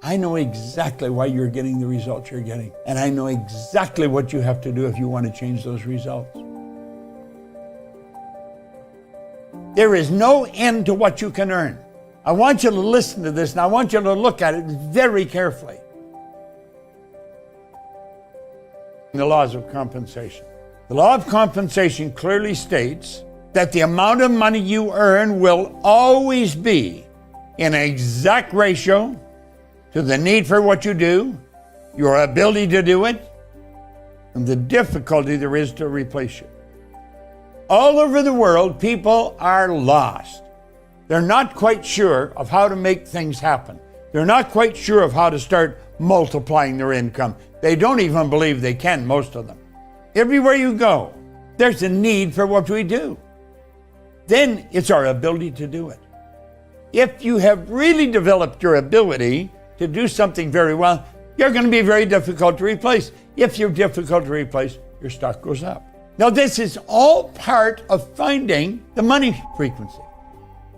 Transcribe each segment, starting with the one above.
I know exactly why you're getting the results you're getting. And I know exactly what you have to do if you want to change those results. There is no end to what you can earn. I want you to listen to this, and I want you to look at it very carefully. The laws of compensation. The law of compensation clearly states that the amount of money you earn will always be in an exact ratio to the need for what you do, your ability to do it, and the difficulty there is to replace you. All over the world, people are lost. They're not quite sure of how to make things happen. They're not quite sure of how to start multiplying their income. They don't even believe they can, most of them. Everywhere you go, there's a need for what we do. Then it's our ability to do it. If you have really developed your ability to do something very well, you're going to be very difficult to replace. If you're difficult to replace, your stock goes up. Now, this is all part of finding the money frequency.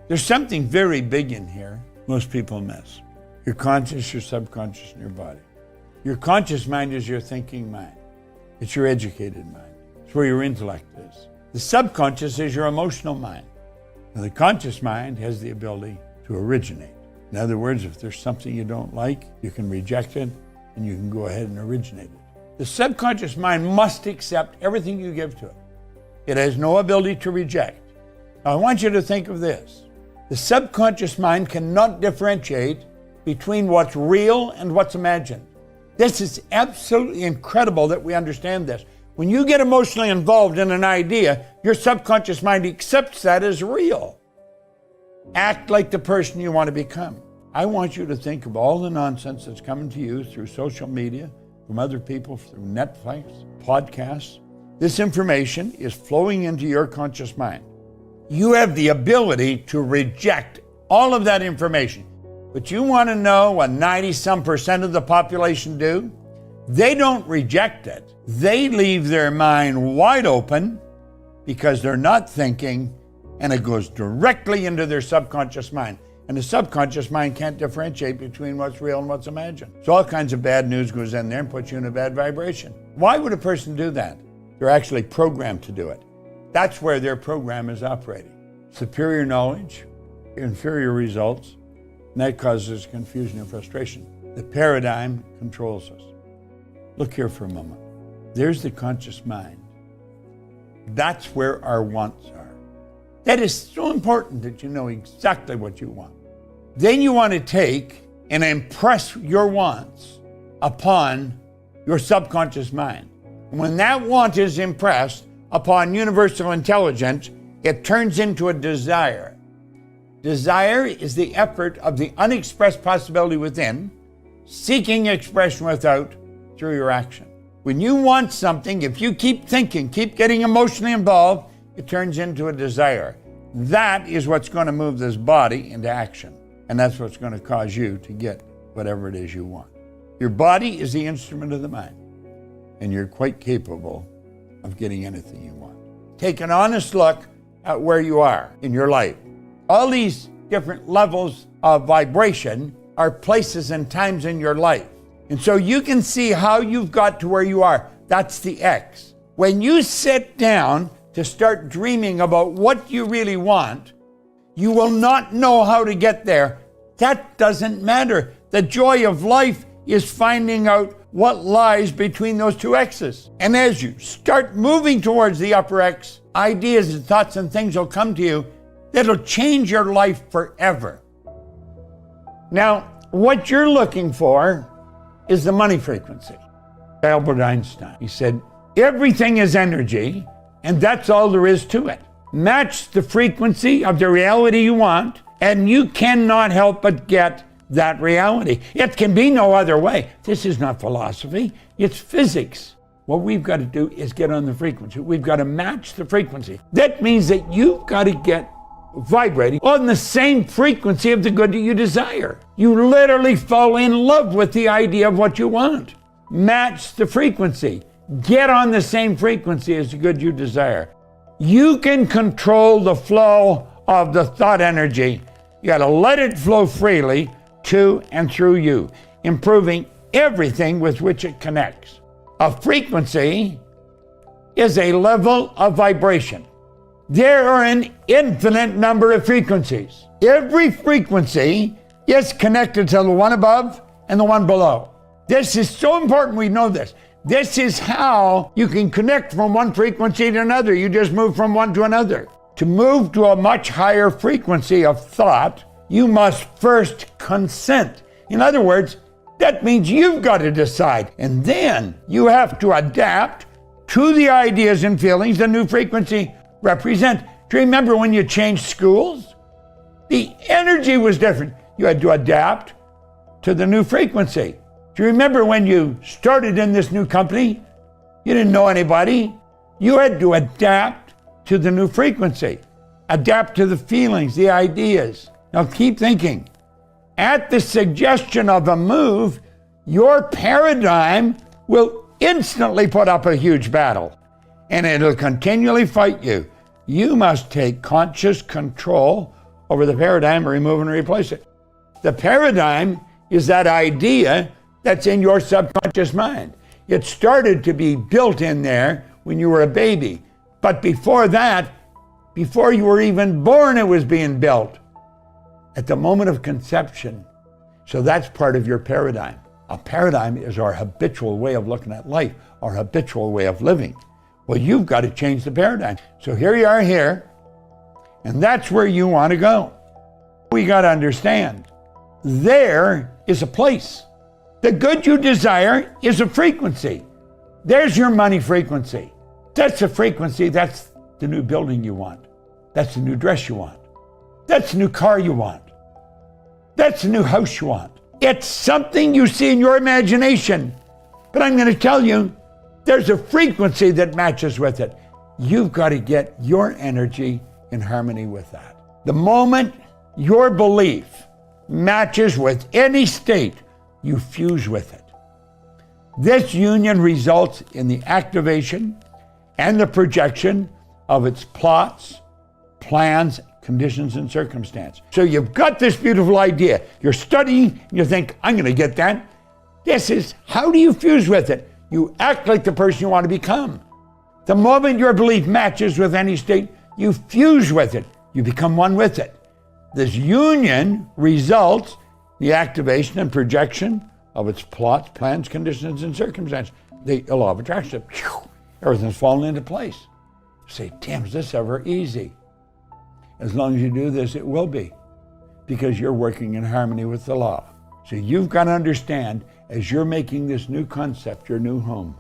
There's something very big in here most people miss. Your conscious, your subconscious, and your body. Your conscious mind is your thinking mind. It's your educated mind. It's where your intellect is. The subconscious is your emotional mind. And the conscious mind has the ability to originate. In other words, if there's something you don't like, you can reject it and you can go ahead and originate it. The subconscious mind must accept everything you give to it. It has no ability to reject. Now, I want you to think of this. The subconscious mind cannot differentiate between what's real and what's imagined. This is absolutely incredible that we understand this. When you get emotionally involved in an idea, your subconscious mind accepts that as real. Act like the person you want to become. I want you to think of all the nonsense that's coming to you through social media, from other people, through Netflix, podcasts. This information is flowing into your conscious mind. You have the ability to reject all of that information. But you want to know what 90-some% of the population do? They don't reject it. They leave their mind wide open because they're not thinking, and it goes directly into their subconscious mind. And the subconscious mind can't differentiate between what's real and what's imagined. So all kinds of bad news goes in there and puts you in a bad vibration. Why would a person do that? They're actually programmed to do it. That's where their program is operating. Superior knowledge, inferior results, and that causes confusion and frustration. The paradigm controls us. Look here for a moment. There's the conscious mind. That's where our wants are. That is so important that you know exactly what you want. Then you want to take and impress your wants upon your subconscious mind. And when that want is impressed upon universal intelligence, it turns into a desire. Desire is the effort of the unexpressed possibility within, seeking expression without through your action. When you want something, if you keep thinking, keep getting emotionally involved, it turns into a desire. That is what's going to move this body into action. And that's what's going to cause you to get whatever it is you want. Your body is the instrument of the mind. And you're quite capable of getting anything you want. Take an honest look at where you are in your life. All these different levels of vibration are places and times in your life. And so you can see how you've got to where you are. That's the X. When you sit down to start dreaming about what you really want, you will not know how to get there. That doesn't matter. The joy of life is finding out what lies between those two X's. And as you start moving towards the upper X, ideas and thoughts and things will come to you that'll change your life forever. Now, what you're looking for is the money frequency. Albert Einstein, he said, everything is energy, and that's all there is to it. Match the frequency of the reality you want, and you cannot help but get that reality. It can be no other way. This is not philosophy, it's physics. What we've got to do is get on the frequency. We've got to match the frequency. That means that you've got to get vibrating on the same frequency of the good that you desire. You literally fall in love with the idea of what you want. Match the frequency. Get on the same frequency as the good you desire. You can control the flow of the thought energy. You got to let it flow freely to and through you. improving everything with which it connects. A frequency is a level of vibration. There are an infinite number of frequencies. Every frequency is connected to the one above and the one below. This is so important we know this. This is how you can connect from one frequency to another. You just move from one to another. To move to a much higher frequency of thought, you must first consent. In other words, that means you've got to decide. And then you have to adapt to the ideas and feelings the new frequency represent. Do you remember when you changed schools? The energy was different. You had to adapt to the new frequency. Do you remember when you started in this new company? You didn't know anybody. You had to adapt to the new frequency. Adapt to the feelings, the ideas. Now keep thinking. At the suggestion of a move, your paradigm will instantly put up a huge battle, and it'll continually fight you. You must take conscious control over the paradigm, remove and replace it. The paradigm is that idea that's in your subconscious mind. It started to be built in there when you were a baby. But before that, before you were even born, it was being built at the moment of conception. So that's part of your paradigm. A paradigm is our habitual way of looking at life, our habitual way of living. Well, you've got to change the paradigm. So here you are here, and that's where you want to go. We got to understand, there is a place. The good you desire is a frequency. There's your money frequency. That's a frequency. That's the new building you want. That's the new dress you want. That's the new car you want. That's the new house you want. It's something you see in your imagination. But I'm going to tell you, there's a frequency that matches with it. You've got to get your energy in harmony with that. The moment your belief matches with any state, you fuse with it. This union results in the activation and the projection of its plots, plans, conditions, and circumstance. So you've got this beautiful idea. You're studying, and you think, I'm going to get that. This is, how do you fuse with it? You act like the person you want to become. The moment your belief matches with any state, you fuse with it. You become one with it. This union results in the activation and projection of its plots, plans, conditions, and circumstances. The law of attraction, everything's falling into place. You say, damn, is this ever easy? As long as you do this, it will be, because you're working in harmony with the law. So you've got to understand, as you're making this new concept, your new home,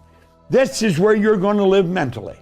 this is where you're going to live mentally.